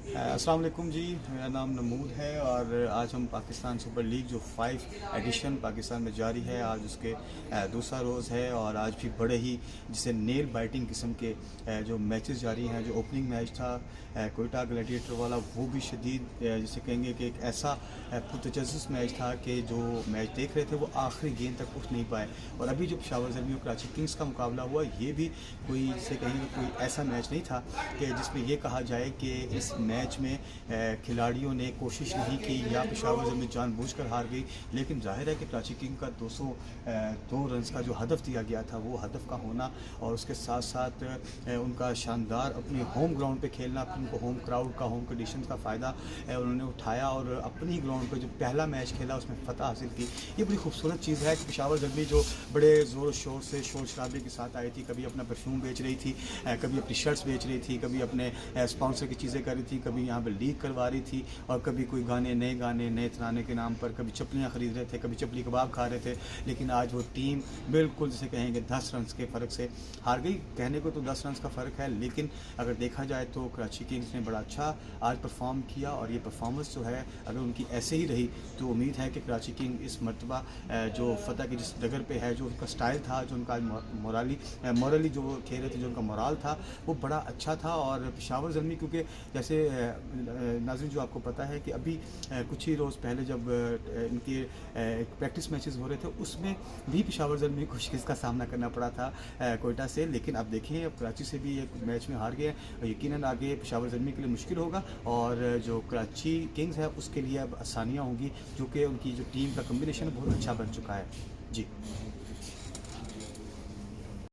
अस्सलाम वालेकुम जी, मेरा नाम नमूद है और आज हम पाकिस्तान सुपर लीग जो 5 एडिशन पाकिस्तान में जारी है, आज उसके दूसरा रोज़ है और आज भी बड़े ही जिसे नेल बाइटिंग किस्म के जो मैचेस जारी हैं। जो ओपनिंग मैच था कोयटा ग्लैडिएटर वाला, वो भी शदीद जिसे कहेंगे कि एक ऐसा पुरतजस्सुस मैच था कि जो मैच देख रहे थे वो आखिरी गेंद तक उठ नहीं पाए। और अभी जो पेशावर ज़ल्मी और कराची किंग्स का मुकाबला हुआ, ये भी कोई जिसे कहेंगे कोई ऐसा मैच नहीं था कि जिसमें ये कहा जाए कि इस मैच में खिलाड़ियों ने कोशिश नहीं की या पेशावर ज़ल्मी जानबूझकर हार गई। लेकिन जाहिर है कि कराची किंग का 202 रन्स का जो हदफ दिया गया था, वो हदफ का होना और उसके साथ साथ उनका शानदार अपने होम ग्राउंड पे खेलना, फिर उनको होम क्राउड का, होम कंडीशन का फ़ायदा उन्होंने उठाया और अपने ही ग्राउंड पे जो पहला मैच खेला उसमें फ़तह हासिल की। ये बड़ी खूबसूरत चीज़ है कि पेशावर ज़ल्मी जो बड़े ज़ोर शोर से शोर शराबे के साथ आई थी, कभी अपना परफ्यूम बेच रही थी, कभी अपनी शर्ट्स बेच रही थी, कभी अपने स्पॉन्सर की चीज़ें कर रही थी, कभी यहाँ पर लीक करवा रही थी और कभी कोई गाने नए तराने के नाम पर कभी चपलियाँ ख़रीद रहे थे, कभी चपली कबाब खा रहे थे। लेकिन आज वो टीम बिल्कुल जिसे कहेंगे 10 रन के फ़र्क से हार गई। कहने को तो 10 रन का फ़र्क है, लेकिन अगर देखा जाए तो कराची किंग्स ने बड़ा अच्छा आज परफॉर्म किया और ये परफॉर्मेंस जो है अगर उनकी ऐसे ही रही तो उम्मीद है कि कराची किंग इस मरतबा जो फ़तह की जिस डगर पे है, जो उनका स्टाइल था, जो उनका मॉरली जो वो खेल रहे थे, जो उनका मोराल था, वो बड़ा अच्छा था। और पेशावर ज़ल्मी क्योंकि जैसे नाज़रीन जो आपको पता है कि अभी कुछ ही रोज़ पहले जब इनके प्रैक्टिस मैचेस हो रहे थे, उसमें भी पेशावर ज़ल्मी को शिकस्त का सामना करना पड़ा था कोयटा से। लेकिन अब देखिए, अब कराची से भी एक मैच में हार गए, यकीनन आगे पेशावर ज़ल्मी के लिए मुश्किल होगा और जो कराची किंग्स है उसके लिए अब आसानियाँ होंगी, जो कि उनकी जो टीम का कम्बिनेशन बहुत अच्छा बन चुका है। जी।